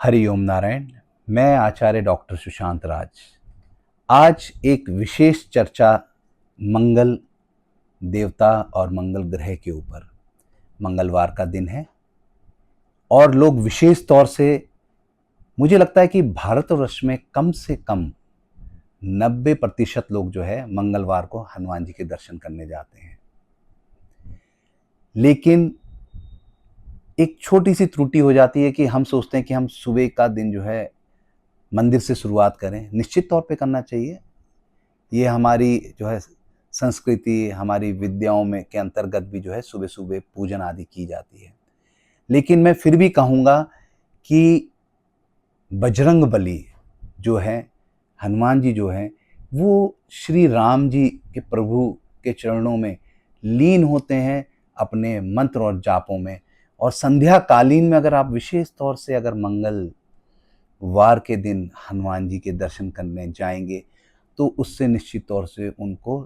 हरि ओम नारायण। मैं आचार्य डॉक्टर सुशांत राज। आज एक विशेष चर्चा मंगल देवता और मंगल ग्रह के ऊपर। मंगलवार का दिन है और लोग विशेष तौर से, मुझे लगता है कि भारतवर्ष में कम से कम 90% लोग जो है मंगलवार को हनुमान जी के दर्शन करने जाते हैं। लेकिन एक छोटी सी त्रुटि हो जाती है कि हम सोचते हैं कि हम सुबह का दिन जो है मंदिर से शुरुआत करें। निश्चित तौर पे करना चाहिए। ये हमारी जो है संस्कृति, हमारी विद्याओं में के अंतर्गत भी जो है सुबह सुबह पूजन आदि की जाती है। लेकिन मैं फिर भी कहूँगा कि बजरंग बली जो है, हनुमान जी जो हैं, वो श्री राम जी के प्रभु के चरणों में लीन होते हैं अपने मंत्र और जापों में। और संध्या कालीन में अगर आप विशेष तौर से अगर मंगलवार के दिन हनुमान जी के दर्शन करने जाएंगे तो उससे निश्चित तौर से उनको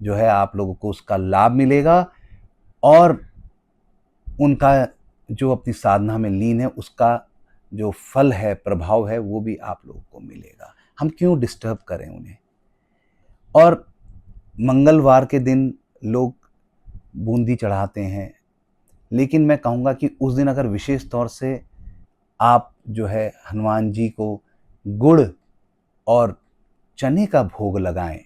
जो है आप लोगों को उसका लाभ मिलेगा और उनका जो अपनी साधना में लीन है उसका जो फल है, प्रभाव है, वो भी आप लोगों को मिलेगा। हम क्यों डिस्टर्ब करें उन्हें। और मंगलवार के दिन लोग बूंदी चढ़ाते हैं, लेकिन मैं कहूँगा कि उस दिन अगर विशेष तौर से आप जो है हनुमान जी को गुड़ और चने का भोग लगाएं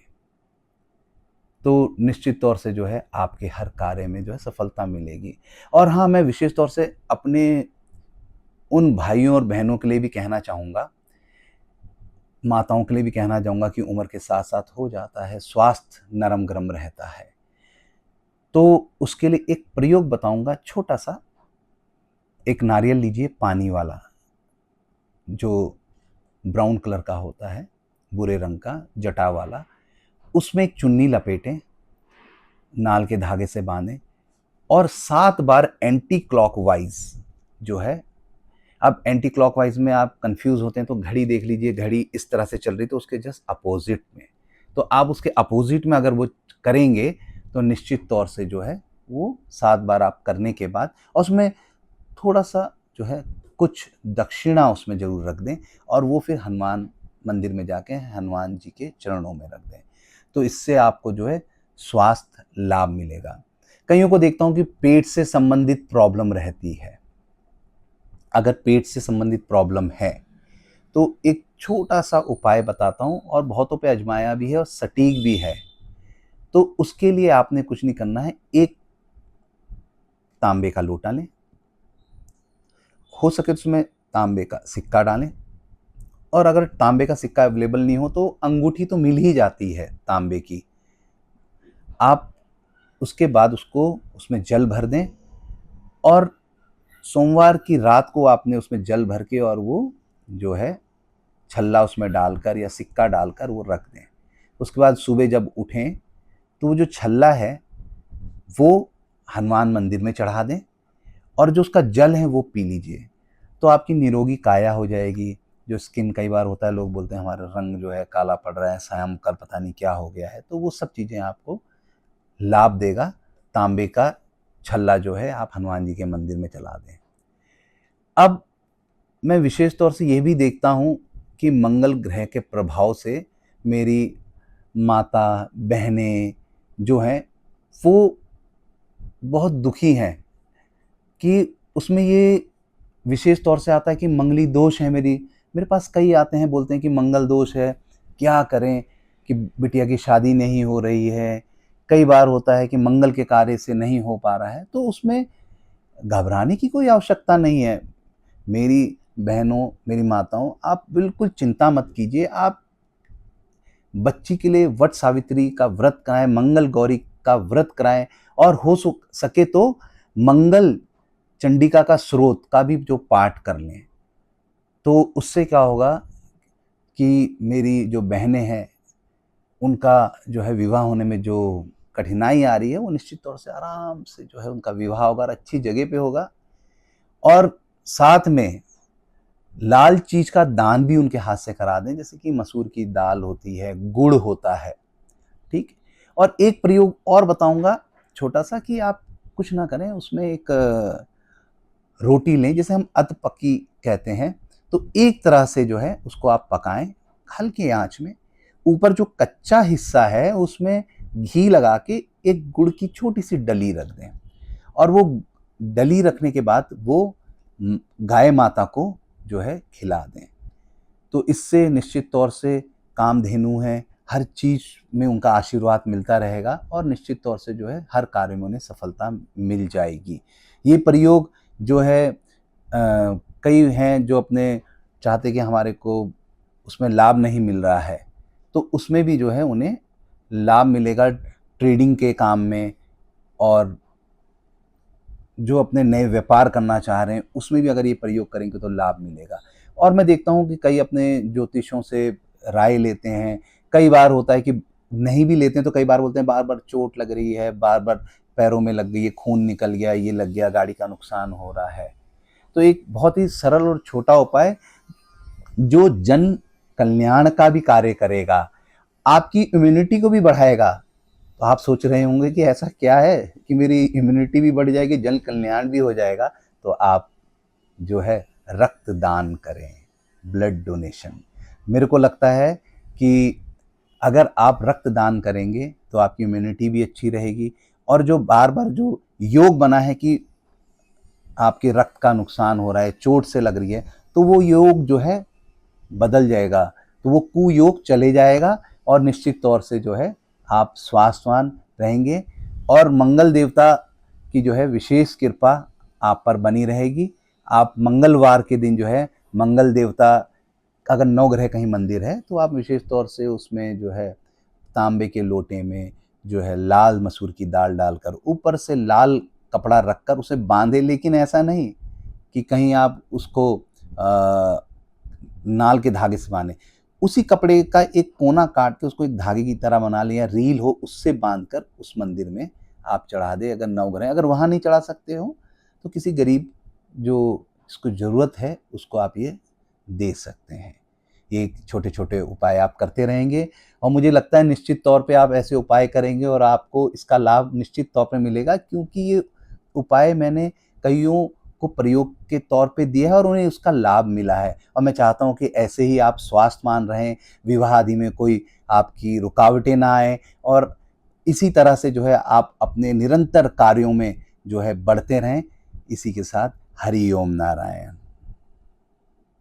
तो निश्चित तौर से जो है आपके हर कार्य में जो है सफलता मिलेगी। और हाँ, मैं विशेष तौर से अपने उन भाइयों और बहनों के लिए भी कहना चाहूँगा, माताओं के लिए भी कहना चाहूँगा कि उम्र के साथ साथ हो जाता है, स्वास्थ्य नरम गरम रहता है, तो उसके लिए एक प्रयोग बताऊँगा छोटा सा। एक नारियल लीजिए, पानी वाला, जो ब्राउन कलर का होता है, भूरे रंग का जटा वाला, उसमें एक चुन्नी लपेटें, नाल के धागे से बांधें और 7 बार एंटी क्लॉकवाइज जो है। अब एंटी क्लॉकवाइज में आप कंफ्यूज होते हैं तो घड़ी देख लीजिए, घड़ी इस तरह से चल रही तो उसके जस्ट अपोजिट में, तो आप उसके अपोजिट में अगर वो करेंगे तो निश्चित तौर से जो है वो 7 बार आप करने के बाद, और उसमें थोड़ा सा जो है कुछ दक्षिणा उसमें जरूर रख दें और वो फिर हनुमान मंदिर में जाके हनुमान जी के चरणों में रख दें। तो इससे आपको जो है स्वास्थ्य लाभ मिलेगा। कईयों को देखता हूँ कि पेट से संबंधित प्रॉब्लम रहती है। अगर पेट से संबंधित प्रॉब्लम है तो एक छोटा सा उपाय बताता हूँ और बहुतों पे आजमाया भी है और सटीक भी है। तो उसके लिए आपने कुछ नहीं करना है, एक तांबे का लोटा लें, हो सके तो उसमें तांबे का सिक्का डालें, और अगर तांबे का सिक्का अवेलेबल नहीं हो तो अंगूठी तो मिल ही जाती है तांबे की। आप उसके बाद उसको उसमें जल भर दें और सोमवार की रात को आपने उसमें जल भर के और वो जो है छल्ला उसमें डालकर या सिक्का डालकर वो रख दें। उसके बाद सुबह जब उठें तो वो जो छल्ला है वो हनुमान मंदिर में चढ़ा दें और जो उसका जल है वो पी लीजिए, तो आपकी निरोगी काया हो जाएगी। जो स्किन, कई बार होता है लोग बोलते हैं हमारा रंग जो है काला पड़ रहा है, शाम कल पता नहीं क्या हो गया है, तो वो सब चीज़ें आपको लाभ देगा। तांबे का छल्ला जो है आप हनुमान जी के मंदिर में चला दें। अब मैं विशेष तौर से ये भी देखता हूँ कि मंगल ग्रह के प्रभाव से मेरी माता बहनें जो हैं वो बहुत दुखी हैं कि उसमें ये विशेष तौर से आता है कि मंगली दोष है। मेरे पास कई आते हैं, बोलते हैं कि मंगल दोष है, क्या करें कि बिटिया की शादी नहीं हो रही है। कई बार होता है कि मंगल के कार्य से नहीं हो पा रहा है, तो उसमें घबराने की कोई आवश्यकता नहीं है। मेरी बहनों, मेरी माताओं, आप बिल्कुल चिंता मत कीजिए। आप बच्ची के लिए वट सावित्री का व्रत कराएं, मंगल गौरी का व्रत कराएं और हो सके तो मंगल चंडिका का स्रोत का भी जो पाठ कर लें। तो उससे क्या होगा कि मेरी जो बहनें हैं उनका जो है विवाह होने में जो कठिनाई आ रही है वो निश्चित तौर से आराम से जो है उनका विवाह होगा और अच्छी जगह पे होगा। और साथ में लाल चीज का दान भी उनके हाथ से करा दें, जैसे कि मसूर की दाल होती है, गुड़ होता है, ठीक। और एक प्रयोग और बताऊंगा छोटा सा, कि आप कुछ ना करें, उसमें एक रोटी लें, जैसे हम अधपक्की कहते हैं, तो एक तरह से जो है उसको आप पकाएं हल्की आंच में। ऊपर जो कच्चा हिस्सा है उसमें घी लगा के एक गुड़ की छोटी सी डली रख दें, और वो डली रखने के बाद वो गाय माता को जो है खिला दें। तो इससे निश्चित तौर से कामधेनु है, हर चीज़ में उनका आशीर्वाद मिलता रहेगा और निश्चित तौर से जो है हर कार्य में उन्हें सफलता मिल जाएगी। ये प्रयोग जो है कई हैं जो अपने चाहते कि हमारे को उसमें लाभ नहीं मिल रहा है, तो उसमें भी जो है उन्हें लाभ मिलेगा ट्रेडिंग के काम में, और जो अपने नए व्यापार करना चाह रहे हैं उसमें भी अगर ये प्रयोग करेंगे तो लाभ मिलेगा। और मैं देखता हूँ कि कई अपने ज्योतिषों से राय लेते हैं, कई बार होता है कि नहीं भी लेते हैं तो कई बार बोलते हैं बार बार चोट लग रही है, बार बार पैरों में लग गई है, खून निकल गया, ये लग गया, गाड़ी का नुकसान हो रहा है। तो एक बहुत ही सरल और छोटा उपाय जो जन कल्याण का भी कार्य करेगा, आपकी इम्यूनिटी को भी बढ़ाएगा। तो आप सोच रहे होंगे कि ऐसा क्या है कि मेरी इम्यूनिटी भी बढ़ जाएगी, जन कल्याण भी हो जाएगा। तो आप जो है रक्तदान करें, ब्लड डोनेशन। मेरे को लगता है कि अगर आप रक्तदान करेंगे तो आपकी इम्यूनिटी भी अच्छी रहेगी, और जो बार बार जो योग बना है कि आपके रक्त का नुकसान हो रहा है, चोट से लग रही है, तो वो योग जो है बदल जाएगा, तो वो कुयोग चले जाएगा और निश्चित तौर से जो है आप स्वास्थ्यवान रहेंगे, और मंगल देवता की जो है विशेष कृपा आप पर बनी रहेगी। आप मंगलवार के दिन जो है मंगल देवता, अगर नवग्रह कहीं मंदिर है तो आप विशेष तौर से उसमें जो है तांबे के लोटे में जो है लाल मसूर की दाल डालकर ऊपर से लाल कपड़ा रखकर उसे बांधे, लेकिन ऐसा नहीं कि कहीं आप उसको नाल के धागे से बांधे। उसी कपड़े का एक कोना काट के उसको एक धागे की तरह बना लें, या रील हो उससे बांधकर उस मंदिर में आप चढ़ा दें। अगर नवग्रह अगर वहाँ नहीं चढ़ा सकते हो तो किसी गरीब जो इसको ज़रूरत है उसको आप ये दे सकते हैं। ये छोटे छोटे उपाय आप करते रहेंगे, और मुझे लगता है निश्चित तौर पे आप ऐसे उपाय करेंगे और आपको इसका लाभ निश्चित तौर पे मिलेगा, क्योंकि ये उपाय मैंने कईयों को प्रयोग के तौर पे दिया है और उन्हें उसका लाभ मिला है। और मैं चाहता हूँ कि ऐसे ही आप स्वास्थ्यवान रहें, विवाह आदि में कोई आपकी रुकावटें ना आए, और इसी तरह से जो है आप अपने निरंतर कार्यों में जो है बढ़ते रहें। इसी के साथ हरि ओम नारायण।